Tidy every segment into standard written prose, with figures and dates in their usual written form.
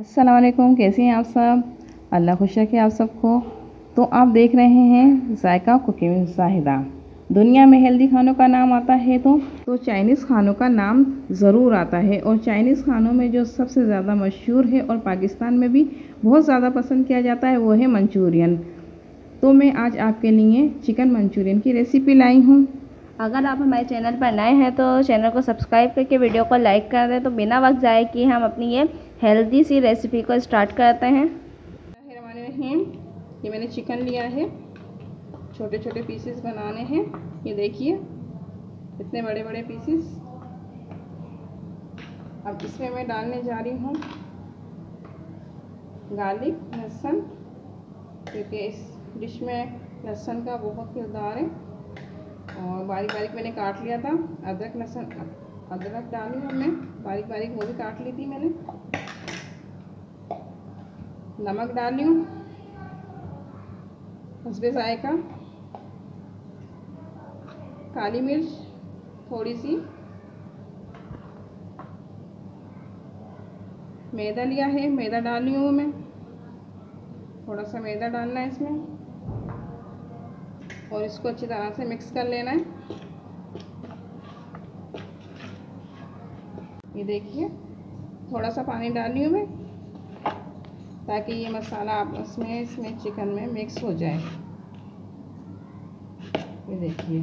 अस्सलाम वालेकुम, कैसे हैं आप सब। अल्लाह खुश रखे आप सबको। तो आप देख रहे हैं जायका कुकिंग विद ज़ाहिदा। दुनिया में हेल्दी खानों का नाम आता है तो चाइनीज़ खानों का नाम ज़रूर आता है। और चाइनीज़ खानों में जो सबसे ज़्यादा मशहूर है और पाकिस्तान में भी बहुत ज़्यादा पसंद किया जाता है वो है मंचूरियन। तो मैं आज आपके लिए चिकन मंचूरियन की रेसिपी लाई हूँ। अगर आप हमारे चैनल पर नए हैं तो चैनल को सब्सक्राइब करके वीडियो को लाइक कर दें। तो बिना वक्त ज़ाया किए हम अपनी ये हेल्दी सी रेसिपी को स्टार्ट करते हैं। ये मैंने चिकन लिया है, छोटे छोटे पीसेस बनाने हैं। ये देखिए इतने बड़े बड़े पीसेस। अब इसमें मैं डालने जा रही हूँ गार्लिक, लहसुन, क्योंकि इस डिश में लहसुन का बहुत किरदार है। और बारीक बारीक मैंने काट लिया था। अदरक लहसुन, अदरक डाली हमने बारीक बारीक, वो भी काट ली थी मैंने। नमक डाली हूँ हस्बे जायका, काली मिर्च थोड़ी सी, मैदा लिया है, मैदा डाली हूँ मैं। थोड़ा सा मैदा डालना है इसमें और इसको अच्छी तरह से मिक्स कर लेना है। ये देखिए थोड़ा सा पानी डाली हूँ मैं ताकि ये मसाला आपस में इसमें चिकन में मिक्स हो जाए। ये देखिए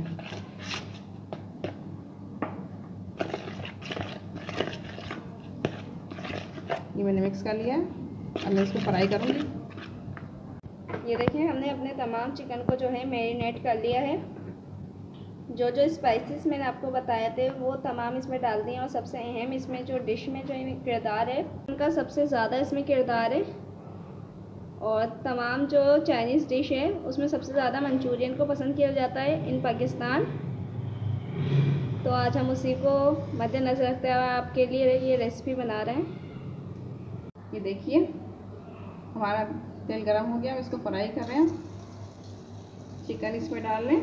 ये मैंने मिक्स कर लिया है। अब मैं इसको फ्राई करूँगी। ये देखिए हमने अपने तमाम चिकन को जो है मैरिनेट कर लिया है। जो जो स्पाइसेस मैंने आपको बताए थे वो तमाम इसमें डाल दिए। और सबसे अहम इसमें जो डिश में जो किरदार है उनका सबसे ज़्यादा इसमें किरदार है। और तमाम जो चाइनीज़ डिश है उसमें सबसे ज़्यादा मंचूरियन को पसंद किया जाता है इन पाकिस्तान। तो आज हम उसी को मद्देनज़र रखते हुए आपके लिए ये रेसिपी बना रहे हैं। ये देखिए हमारा तेल गरम हो गया, हम इसको फ्राई कर रहे हैं। चिकन इसमें डाल लें।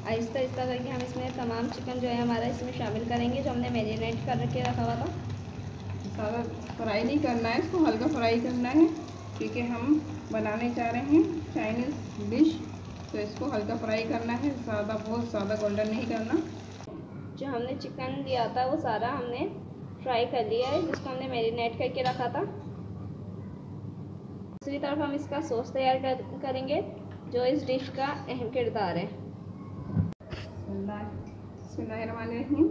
आहिस्ता आहिस्ता करके हम इसमें तमाम चिकन जो है हमारा इसमें शामिल करेंगे जो हमने मैरिनेट कर के रखा हुआ था। ज़्यादा फ्राई नहीं करना है, इसको हल्का फ्राई करना है क्योंकि हम बनाने जा रहे हैं चाइनीज़ डिश। तो इसको हल्का फ्राई करना है, ज़्यादा बहुत ज़्यादा गोल्डन नहीं करना। जो हमने चिकन लिया था वो सारा हमने फ्राई कर लिया है जिसको हमने मैरिनेट करके रखा था। दूसरी तरफ हम इसका सॉस तैयार करेंगे जो इस डिश का अहम किरदार है। बिस्मिल्लाहिर्रहमानिर्रहीम।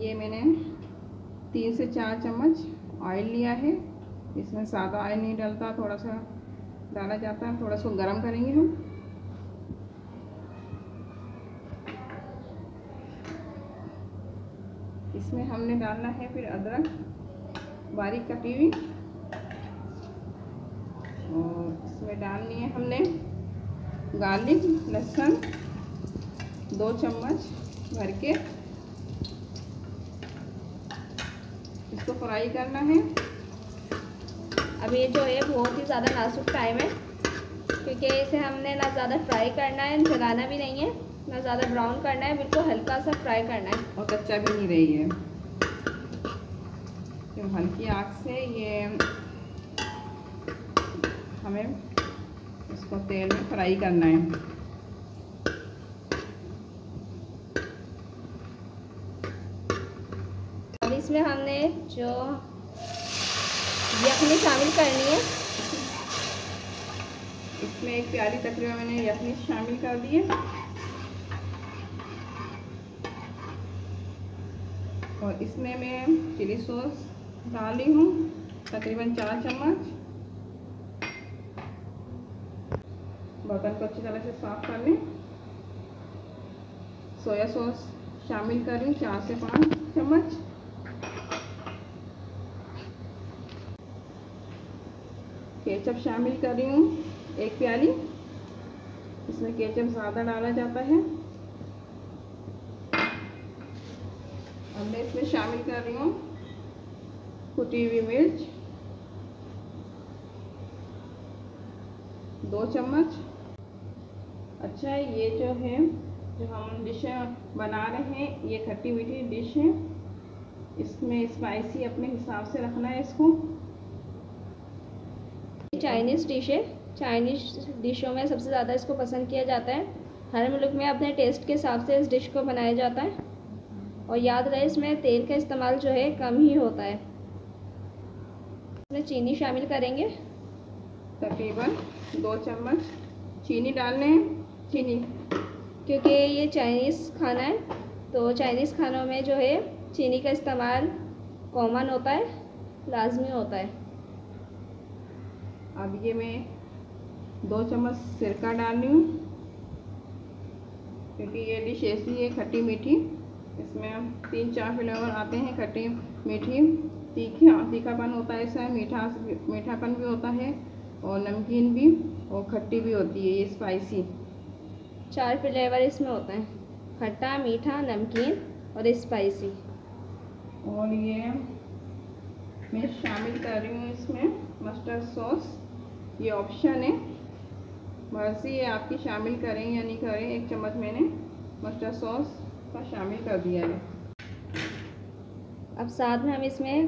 ये मैंने 3 से 4 चम्मच ऑयल लिया है। इसमें ज़्यादा ऑयल नहीं डलता, थोड़ा सा डाला जाता है। थोड़ा सा गरम करेंगे हम। इसमें हमने डालना है फिर अदरक बारीक कटी हुई। और इसमें डालनी है हमने गार्लिक, लहसुन 2 चम्मच भर के। इसको फ्राई करना है। अब ये जो है बहुत ही ज़्यादा नाजुक टाइम है क्योंकि इसे हमने ना ज़्यादा फ्राई करना है, जलाना भी नहीं है, ना ज़्यादा ब्राउन करना है, बिल्कुल हल्का सा फ्राई करना है। और कच्चा भी नहीं रही है। तो हल्की आग से ये हमें इसको तेल में फ्राई करना है। अब इसमें हमने जो यखनी शामिल करनी है। इसमें एक प्याली तकरीबन मैंने यखनी शामिल कर दी है। और इसमें मैं चिली सॉस डाली हूँ तकरीबन 4 चम्मच। बर्तन को अच्छी तरह से साफ कर लें। सोया सॉस शामिल करें 4 से 5 चम्मच। केचप शामिल कर रही हूँ 1 प्याली। इसमें केचप ज़्यादा डाला जाता है। अब मैं इसमें शामिल कर रही हूँ कुटी हुई मिर्च 2 चम्मच। अच्छा, ये जो है जो हम डिश बना रहे हैं ये खट्टी मीठी डिश है, इसमें स्पाइसी अपने हिसाब से रखना है इसको। चाइनीज़ डिश है, चाइनीज़ डिशों में सबसे ज़्यादा इसको पसंद किया जाता है। हर मुल्क में अपने टेस्ट के हिसाब से इस डिश को बनाया जाता है। और याद रहे इसमें तेल का इस्तेमाल जो है कम ही होता है। इसमें चीनी शामिल करेंगे, तकरीबन 2 चम्मच चीनी डालने हैं। चीनी क्योंकि ये चाइनीज़ खाना है तो चाइनीज़ खानों में जो है चीनी का इस्तेमाल कॉमन होता है, लाजमी होता है। अब ये मैं 2 चम्मच सिरका डाल रही हूँ, क्योंकि ये डिश ऐसी है खट्टी मीठी, इसमें 3-4 फ्लेवर आते हैं, खट्टी मीठी, तीखापन होता है, इसमें मीठापन भी होता है और नमकीन भी और खट्टी भी होती है। ये स्पाइसी 4 फ्लेवर इसमें होते हैं, खट्टा, मीठा, नमकीन और स्पाइसी। और ये मैं शामिल कर रही हूँ इसमें मस्टर्ड सॉस। ये ऑप्शन है, मर्जी है आपकी शामिल करें या नहीं करें। 1 चम्मच मैंने मस्टर्ड सॉस का शामिल कर दिया है। अब साथ में हम इसमें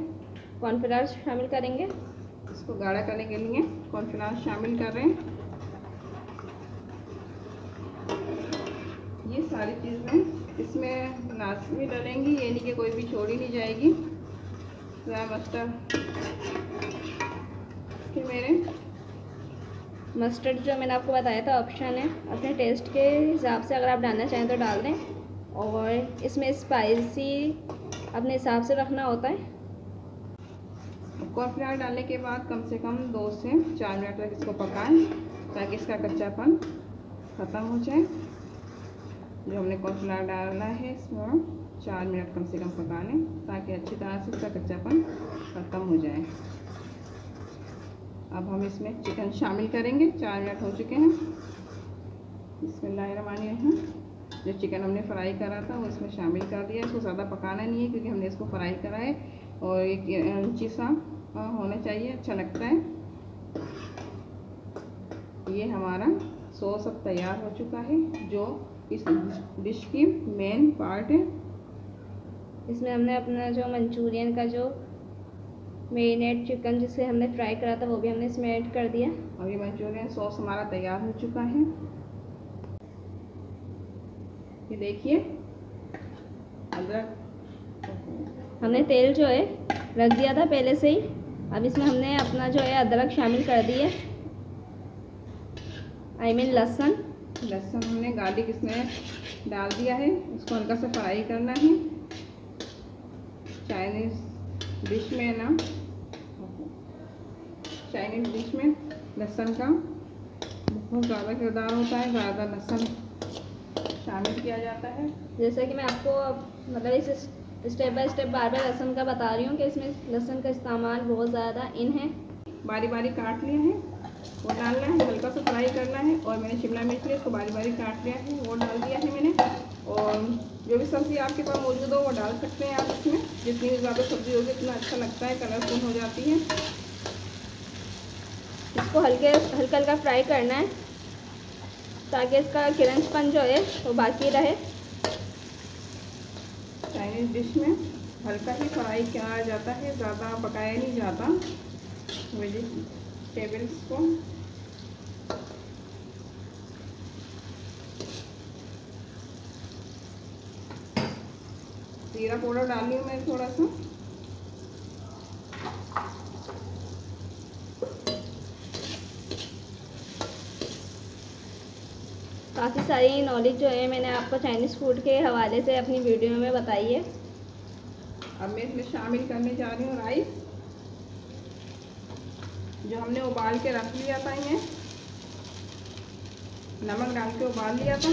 कॉर्नफ्लावर शामिल करेंगे। इसको गाढ़ा करने के लिए कॉर्नफ्लावर शामिल कर रहे हैं। ये सारी चीज़ें इसमें लाजमी डलेंगी, ये नहीं कि कोई भी छोड़ी नहीं जाएगी। मस्टर्ड कि मेरे मस्टर्ड जो मैंने आपको बताया था ऑप्शन है, अपने टेस्ट के हिसाब से अगर आप डालना चाहें तो डाल दें। और इसमें स्पाइसी अपने हिसाब से रखना होता है। कॉर्नफ्लावर डालने के बाद कम से कम 2 से 4 मिनट तक इसको पकाएं, ताकि इसका कच्चापन ख़त्म हो जाए। जो हमने कॉर्नफ्लावर डाला है इसमें 4 मिनट कम से कम पका लें, ताकि अच्छी तरह से इसका कच्चापन ख़त्म हो जाए। अब हम इसमें चिकन शामिल करेंगे। 4 मिनट हो चुके हैं। बिस्मिल्लाहिर्रहमानिर्रहीम। जो चिकन हमने फ्राई करा था वो इसमें शामिल कर दिया। इसको ज़्यादा पकाना नहीं है, क्योंकि हमने इसको फ्राई करा है और एक इंची सा होना चाहिए, अच्छा लगता है। ये हमारा सॉस अब तैयार हो चुका है, जो इस डिश की मेन पार्ट है। इसमें हमने अपना जो मंचूरियन का जो मेरीनेट चिकन जिसे हमने फ्राई करा था वो भी हमने इसमें ऐड कर दिया। और ये मंचूरियन सॉस हमारा तैयार हो चुका है। ये देखिए, अदरक हमने तेल जो है रख दिया था पहले से ही। अब इसमें हमने अपना जो है अदरक शामिल कर दिए, लहसुन हमने गार्लिक इसमें डाल दिया है। इसको हल्का सा फ्राई करना है। चाइनीज़ डिश में लहसुन का बहुत ज़्यादा किरदार होता है, ज़्यादा लहसुन शामिल किया जाता है। जैसा कि मैं आपको मतलब इस स्टेप बाय स्टेप बार बार लहसुन का बता रही हूँ कि इसमें लहसुन का इस्तेमाल बहुत ज़्यादा इन है। बारी बारी काट लिया है, वो डालना है, हल्का सा फ्राई करना है। और मैंने शिमला मिर्च लिया, उसको बारी बारी काट लिया है, वो डाल दिया है मैंने। और जो भी सब्ज़ी आपके पास मौजूद हो वो डाल सकते हैं आप इसमें। जितनी ज़्यादा सब्ज़ी होगी उतना अच्छा लगता है, कलरफुल हो जाती है। इसको हल्का फ्राई करना है, ताकि इसका क्रंचपन जो है वो बाकी रहे। चाइनीज़ डिश में हल्का ही फ्राई किया जाता है, ज़्यादा पकाया नहीं जाता वेजिटेबल्स को। जीरा पाउडर डाल रही हूँ मैं थोड़ा सा। काफ़ी सारी नॉलेज जो है मैंने आपको चाइनीज़ फूड के हवाले से अपनी वीडियो में बताई है। अब मैं इसमें शामिल करने जा रही हूँ राइस, जो हमने उबाल के रख लिया था। ये नमक डाल के उबाल लिया था।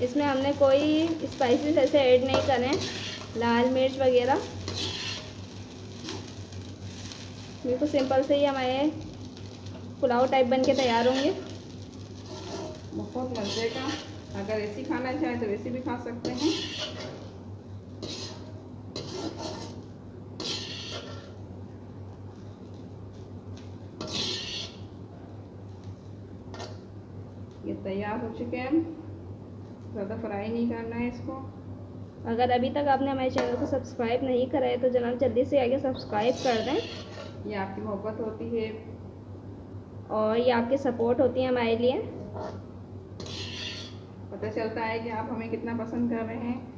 इसमें हमने कोई स्पाइसेस ऐसे ऐड नहीं करें, लाल मिर्च वगैरह। बिल्कुल सिंपल से ही हमारे पुलाव टाइप बन के तैयार होंगे। बहुत मज़े का, अगर ऐसी खाना चाहे तो वैसे भी खा सकते हैं। तैयार हो चुके हैं। ज़्यादा फ्राई नहीं करना है इसको। अगर अभी तक आपने हमारे चैनल को सब्सक्राइब नहीं करा है तो जनाब जल्दी से आगे सब्सक्राइब कर दें। ये आपकी मोहब्बत होती है और ये आपकी सपोर्ट होती है हमारे लिए। पता चलता है कि आप हमें कितना पसंद कर रहे हैं।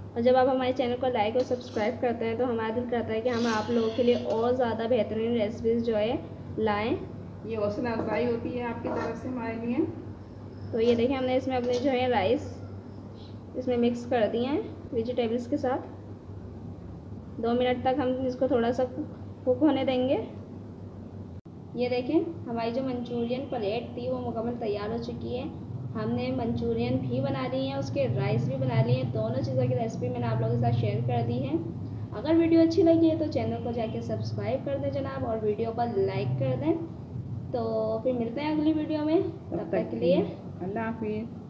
और जब आप हमारे चैनल को लाइक और सब्सक्राइब करते हैं तो हमारा दिल करता है कि हम आप लोगों के लिए और ज़्यादा बेहतरीन रेसिपीज़ जो है लाएँ। ये हौसला अफजाई होती है आपकी तरफ से हमारे लिए। तो ये देखिए हमने इसमें अपने जो है राइस इसमें मिक्स कर दिए हैं वेजिटेबल्स के साथ। 2 मिनट तक हम इसको थोड़ा सा कुक होने देंगे। ये देखें हमारी जो मंचूरियन प्लेट थी वो मुकम्मल तैयार हो चुकी है। हमने मंचूरियन भी बना लिए हैं, उसके राइस भी बना लिए हैं। दोनों चीज़ों की रेसिपी मैंने आप लोगों के साथ शेयर कर दी है। अगर वीडियो अच्छी लगी है तो चैनल को जाके सब्सक्राइब कर दें जनाब, और वीडियो को लाइक कर दें। तो फिर मिलते हैं अगली वीडियो में, तब तक के लिए अल्लाह हाफिज़।